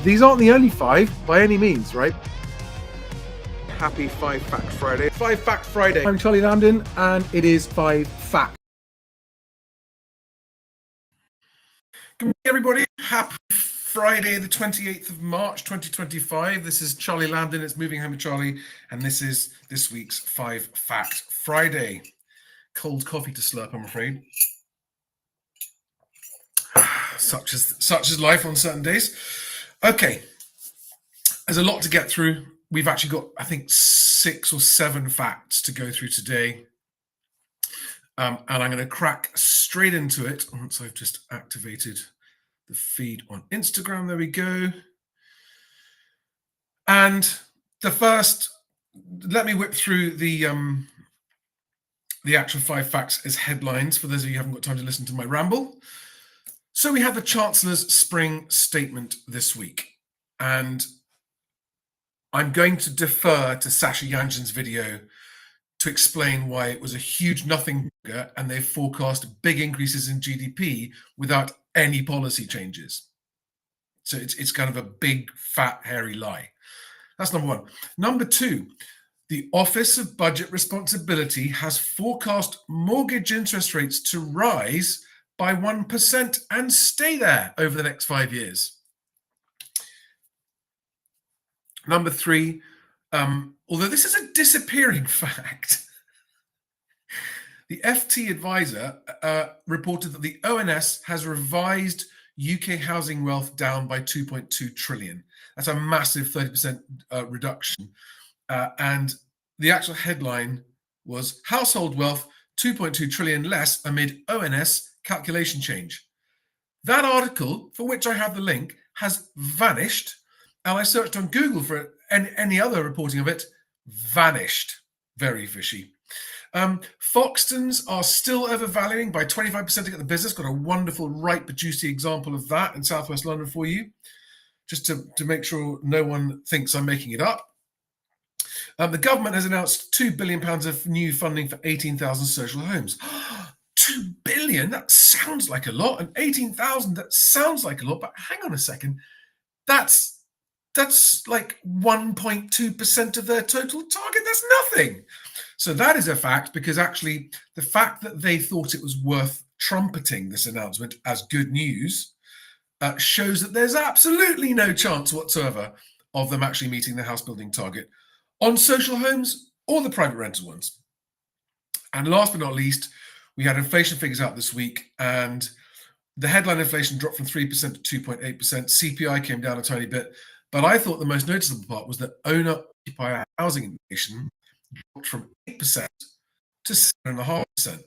these aren't the only 5 by any means, right? Happy 5 Fact Friday. 5 Fact Friday. I'm Charlie Lambden, and it is 5 Fact. Good morning, everybody. Happy Friday, the 28th of March, 2025. This is Charlie Lambden. It's Moving Home with Charlie, and this is this week's 5 Fact Friday. Cold coffee to slurp, I'm afraid. Such is life on certain days. Okay, there's a lot to get through. We've actually got, I think, 6 or 7 facts to go through today. And I'm going to crack straight into it once I've just activated the feed on Instagram. There we go. And the first, let me whip through the actual 5 facts as headlines for those of you who haven't got time to listen to my ramble. So we have the Chancellor's spring statement this week, and I'm going to defer to Sasha Breaks' video to explain why it was a huge nothing burger and they forecast big increases in GDP without any policy changes. So it's kind of a big, fat, hairy lie. That's number 1. Number 2, the Office of Budget Responsibility has forecast mortgage interest rates to rise by 1% and stay there over the next 5 years. Number 3, although this is a disappearing fact, the FT advisor reported that the ONS has revised UK housing wealth down by 2.2 trillion. That's a massive 30% reduction. And the actual headline was household wealth 2.2 trillion less amid ONS calculation change. That article, for which I have the link, has vanished. And I searched on Google for any other reporting of it, vanished. Very fishy. Foxtons are still overvaluing by 25% to get the business. Got a wonderful, ripe, but juicy example of that in Southwest London for you, just to make sure no one thinks I'm making it up. The government has announced £2 billion of new funding for 18,000 social homes. 2 billion? That sounds like a lot. And 18,000, that sounds like a lot. But hang on a second. That's like 1.2% of their total target. That's nothing. So that is a fact, because actually the fact that they thought it was worth trumpeting this announcement as good news shows that there's absolutely no chance whatsoever of them actually meeting the house building target on social homes or the private rental ones. And last but not least, we had inflation figures out this week, and the headline inflation dropped from 3% to 2.8%. CPI came down a tiny bit, but I thought the most noticeable part was that owner-occupier housing inflation dropped from 8% to 7.5%.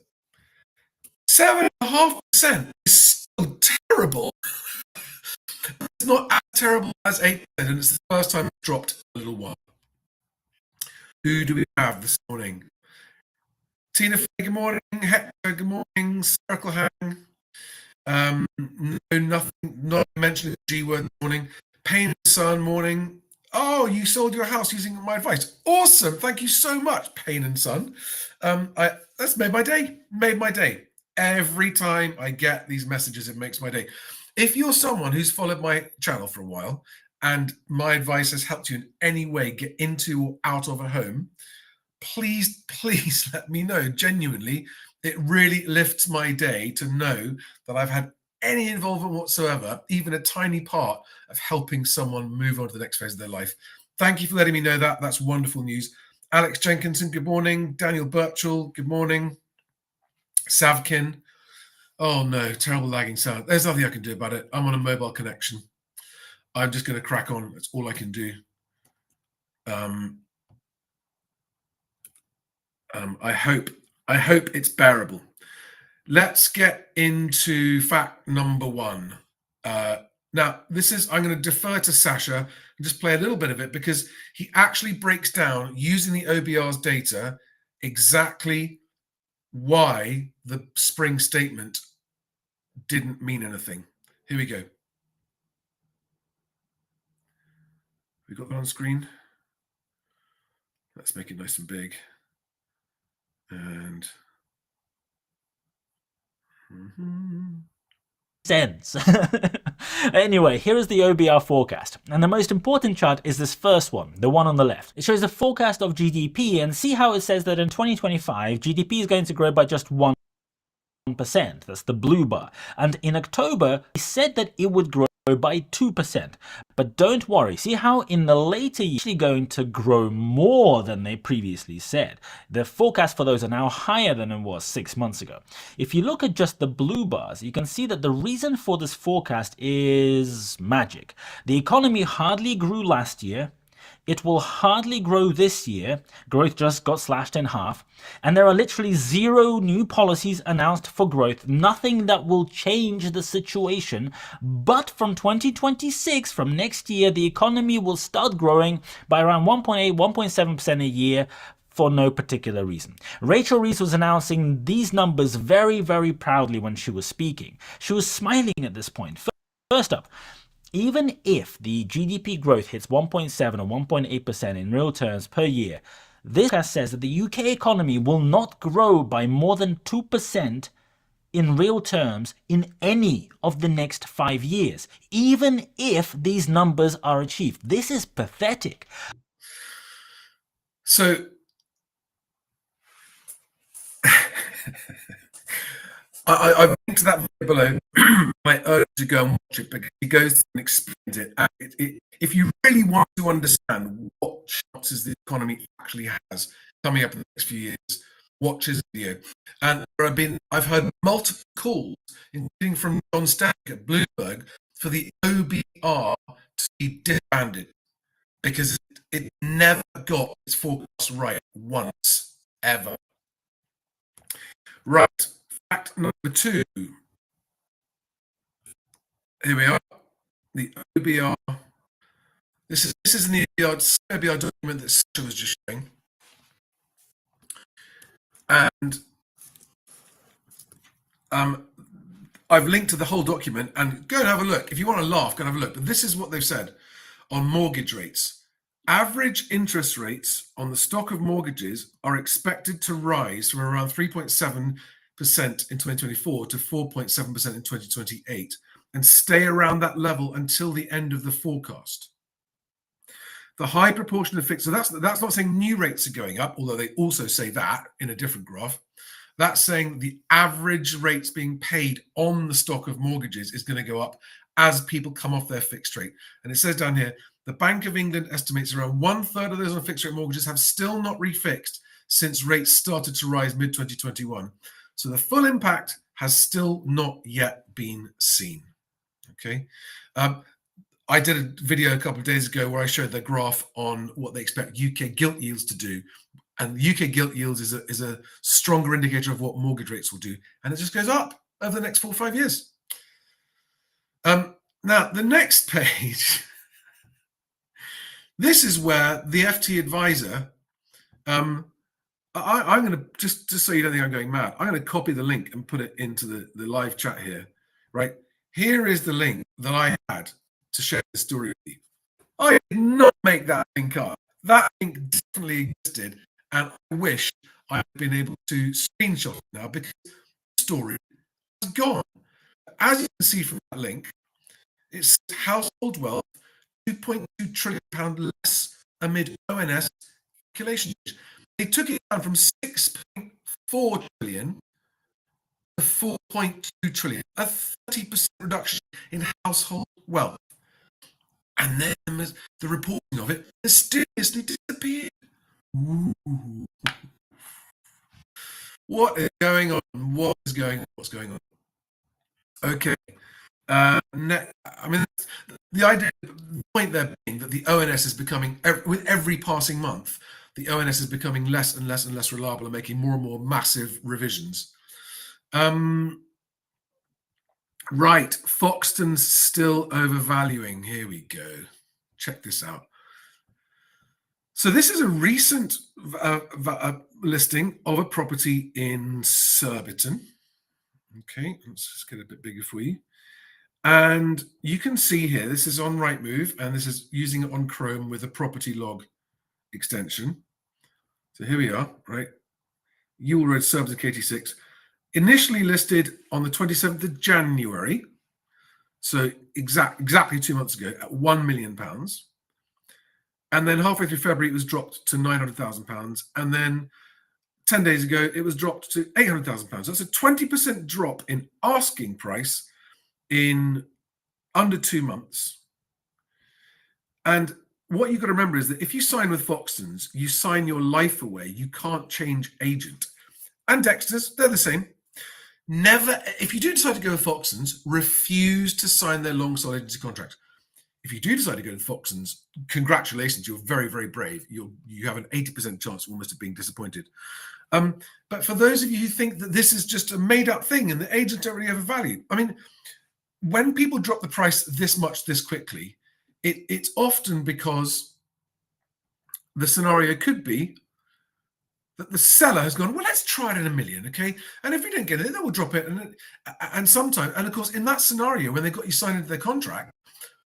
7.5% is still terrible. It's not as terrible as 8%, and it's the first time it's dropped in a little while. Who do we have this morning? Tina, good morning. Hector, good morning. Circle Hang. No, nothing, not mentioning the G word this morning. Pain and Sun, morning. Oh, you sold your house using my advice. Awesome. Thank you so much, Pain and Sun. That's made my day. Made my day. Every time I get these messages, it makes my day. If you're someone who's followed my channel for a while and my advice has helped you in any way get into or out of a home, please let me know. Genuinely, it really lifts my day to know that I've had any involvement whatsoever, even a tiny part of helping someone move on to the next phase of their life. Thank you for letting me know that. That's wonderful news. Alex Jenkinson, good morning. Daniel Birchall, good morning. Savkin, oh no, terrible lagging sound. There's nothing I can do about it. I'm on a mobile connection. I'm just going to crack on. That's all I can do. I hope it's bearable. Let's get into fact number 1. Now, I'm going to defer to Sasha and just play a little bit of it, because he actually breaks down, using the OBR's data, exactly why the spring statement didn't mean anything. Here we go. We got that on screen. Let's make it nice and big. And sense. Anyway, here is the OBR forecast. And the most important chart is this first one, the one on the left. It shows the forecast of GDP, and see how it says that in 2025, GDP is going to grow by just 1%. That's the blue bar. And in October, he said that it would grow by 2%. But don't worry, see how in the later years, actually going to grow more than they previously said. The forecast for those are now higher than it was 6 months ago. If you look at just the blue bars, you can see that the reason for this forecast is magic. The economy hardly grew last year. It will hardly grow this year. Growth just got slashed in half. And there are literally 0 new policies announced for growth. Nothing that will change the situation. But from 2026, from next year, the economy will start growing by around 1.8, 1.7% a year for no particular reason. Rachel Reeves was announcing these numbers very, very proudly when she was speaking. She was smiling at this point. First up, even if the GDP growth hits 1.7 or 1.8% in real terms per year, this forecast says that the UK economy will not grow by more than 2% in real terms in any of the next 5 years, even if these numbers are achieved. This is pathetic. So I've linked to that video below. I urge you to go and watch it because he goes and explains it. And if you really want to understand what chances the economy actually has coming up in the next few years, watch his video. And I've heard multiple calls, including from John Stack at Bloomberg, for the OBR to be disbanded because it never got its forecast right once, ever. Right. Fact number 2. Here we are. The OBR. This is an OBR document that Sasha was just showing. And I've linked to the whole document, and go and have a look. If you want to laugh, go and have a look. But this is what they've said on mortgage rates. Average interest rates on the stock of mortgages are expected to rise from around 3.7% in 2024 to 4.7% in 2028 and stay around that level until the end of the forecast. The high proportion of fixed, so that's not saying new rates are going up, although they also say that in a different graph. That's saying the average rates being paid on the stock of mortgages is going to go up as people come off their fixed rate. And it says down here, the Bank of England estimates around 1/3 of those on fixed rate mortgages have still not refixed since rates started to rise mid-2021. So the full impact has still not yet been seen. Okay. I did a video a couple of days ago where I showed the graph on what they expect UK gilt yields to do. And UK gilt yields is a stronger indicator of what mortgage rates will do. And it just goes up over the next 4 or 5 years. Now, the next page, this is where the FT advisor, I'm going to, just so you don't think I'm going mad, I'm going to copy the link and put it into the live chat here, right? Here is the link that I had to share the story with you. I did not make that link up. That link definitely existed, and I wish I had been able to screenshot it now because the story is gone. As you can see from that link, it's household wealth, £2.2 trillion less amid ONS calculation. They took it down from 6.4 trillion to 4.2 trillion, a 30% reduction in household wealth. And then the reporting of it mysteriously disappeared. Ooh. What is going on? What's going on? Okay. I mean, the point there being that the ONS is becoming, with every passing month, the ONS is becoming less and less and less reliable and making more and more massive revisions. Right, Foxtons still overvaluing. Here we go. Check this out. So this is a recent listing of a property in Surbiton. Okay, let's just get a bit bigger for you. And you can see here, this is on Rightmove, and this is using it on Chrome with a property log extension. So here we are, right? Ewell Road, Surbiton, KT6. Initially listed on the 27th of January. So exactly 2 months ago at £1 million. And then halfway through February, it was dropped to £900,000. And then 10 days ago, it was dropped to £800,000. That's a 20% drop in asking price in under 2 months. And what you've got to remember is that if you sign with Foxtons, you sign your life away. You can't change agent. And Dexter's, they're the same. Never, if you do decide to go with Foxtons, refuse to sign their long sole agency contract. If you do decide to go with Foxtons, congratulations, you're very, very brave. You have an 80% chance almost of being disappointed. But for those of you who think that this is just a made-up thing and the agents don't really have a value, I mean, when people drop the price this much this quickly, it's often because the scenario could be that the seller has gone, well, let's try it at $1 million, okay? And if we don't get it, then we'll drop it. And sometimes, and of course, in that scenario, when they got you signed into their contract,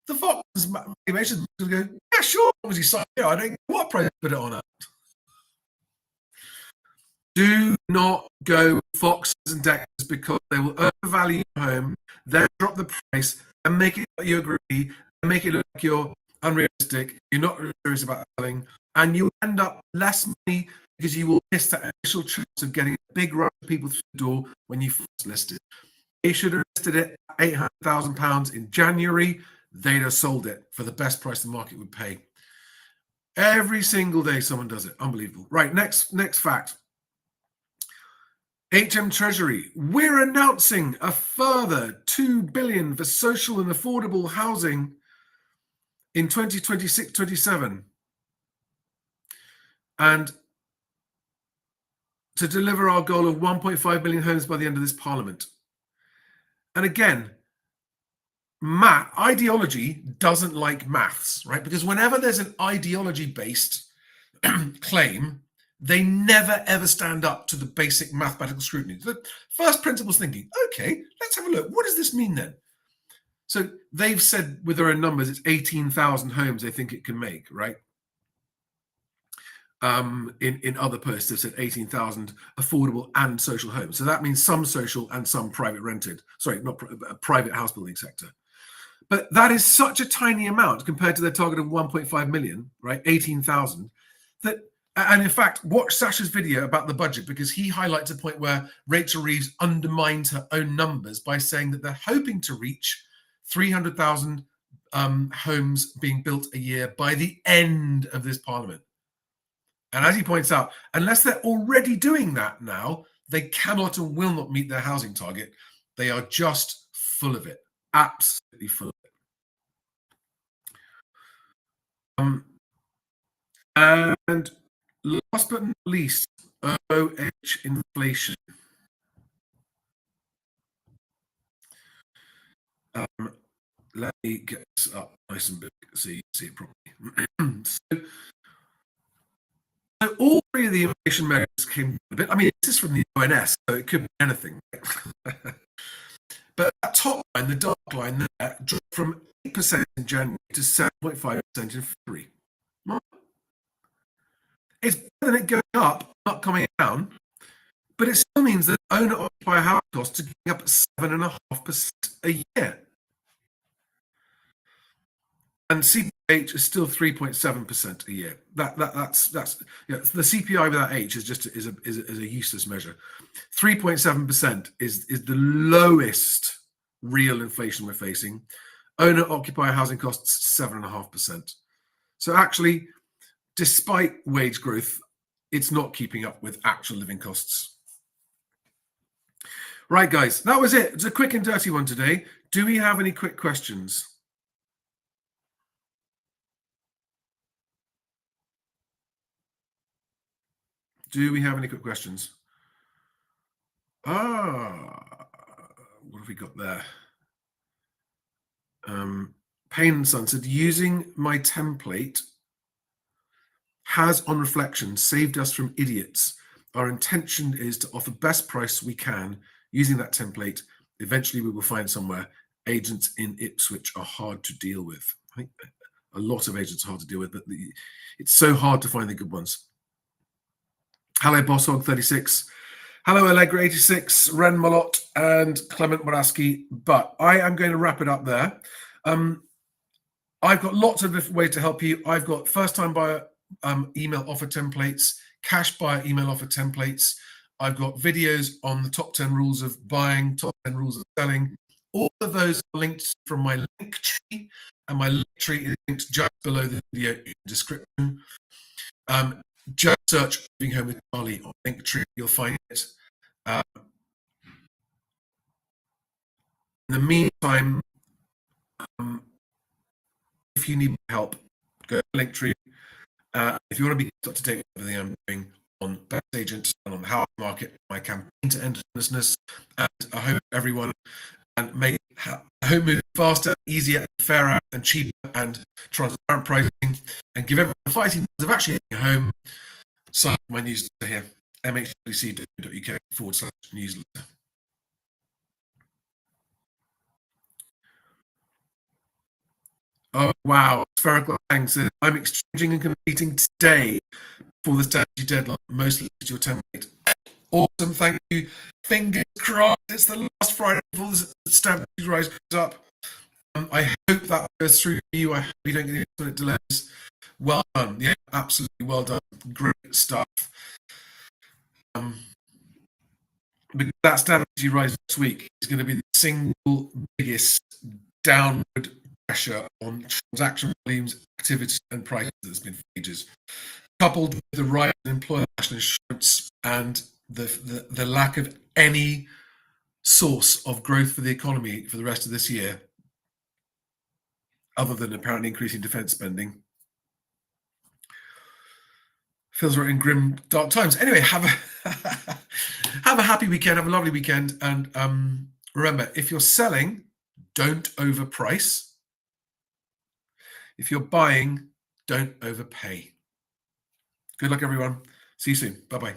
the Foxtons valuations will go, yeah, sure, as long as you sign it, I don't care what price you put it on at. Do not go with Foxtons and Dexters because they will overvalue your home, then drop the price and make it like you agree, and make it look like you're unrealistic, you're not really serious about selling, and you'll end up less money because you will miss that initial chance of getting a big rush of people through the door when you first listed. They should have listed it at £800,000 in January. They'd have sold it for the best price the market would pay. Every single day someone does it. Unbelievable. Right, next fact. HM Treasury, we're announcing a further $2 billion for social and affordable housing in 2026-27. And to deliver our goal of 1.5 million homes by the end of this parliament. And again, ideology doesn't like maths, right? Because whenever there's an ideology-based claim, they never ever stand up to the basic mathematical scrutiny. The first principles thinking, okay, let's have a look. What does this mean then? So they've said with their own numbers, it's 18,000 homes they think it can make, right? In other posts, they've said 18,000 affordable and social homes. So that means some social and some private rented. Sorry, not private house building sector. But that is such a tiny amount compared to their target of 1.5 million, right? 18,000. And in fact, watch Sasha's video about the budget because he highlights a point where Rachel Reeves undermines her own numbers by saying that they're hoping to reach 300,000 homes being built a year by the end of this parliament. And as he points out, unless they're already doing that now, they cannot and will not meet their housing target. They are just full of it, absolutely full of it. And last but not least, OH inflation. Let me get this up nice and big so you can see it properly. So all three of the inflation measures came a bit. I mean, this is from the ONS, so it could be anything. But that top line, the dark line there, dropped from 8% in January to 7.5% in February. It's better than it going up, not coming down, but it still means that owner-occupier housing costs are going up at 7.5% a year. And CPIH is still 3.7% a year. That's the CPI without H is just is a useless measure. 3.7% is the lowest real inflation we're facing. Owner-occupier housing costs 7.5%. So actually, despite wage growth, it's not keeping up with actual living costs. Right, guys, that was it. It's a quick and dirty one today. Do we have any quick questions? Do we have any quick questions? What have we got there? Payne and Son said, using my template has, on reflection, saved us from idiots. Our intention is to offer best price we can using that template. Eventually, we will find somewhere. Agents in Ipswich are hard to deal with. I think a lot of agents are hard to deal with, but it's so hard to find the good ones. Hello, Bosshog 36. Hello, Allegra86, Ren Malott, and Clement Moraski. But I am going to wrap it up there. I've got lots of different ways to help you. I've got first-time buyer email offer templates, cash buyer email offer templates. I've got videos on the top 10 rules of buying, top 10 rules of selling. All of those are linked from my link tree, and my link tree is linked just below the video description. Just search Moving Home with Charlie on Linktree, you'll find it. In the meantime, if you need help, go to Linktree. If you want to be up to date with everything I'm doing on Best Agent and on the house market, my campaign to end homelessness, and I hope everyone and make home move faster, easier, fairer, and cheaper, and transparent pricing, and give everyone the fighting of actually getting a home. Sign up my newsletter here, mhwc.uk/newsletter. Oh, wow. Spherical Hang says, I'm exchanging and completing today for the strategy deadline. Mostly to your template. Awesome. Thank you. Fingers crossed. It's the last Friday before the stamp duty rise goes up. I hope that goes through for you. I hope you don't get any delays. Well done. Yeah, absolutely well done. Great stuff. Because that stamp duty rise next week is going to be the single biggest downward pressure on transaction volumes, activity, and prices that's been for ages, coupled with the rise in employer national insurance and the lack of any source of growth for the economy for the rest of this year, other than apparently increasing defense spending. Feels we're in grim, dark times. Anyway, have a happy weekend, have a lovely weekend, and remember, if you're selling, don't overprice. If you're buying, don't overpay. Good luck, everyone. See you soon. Bye-bye.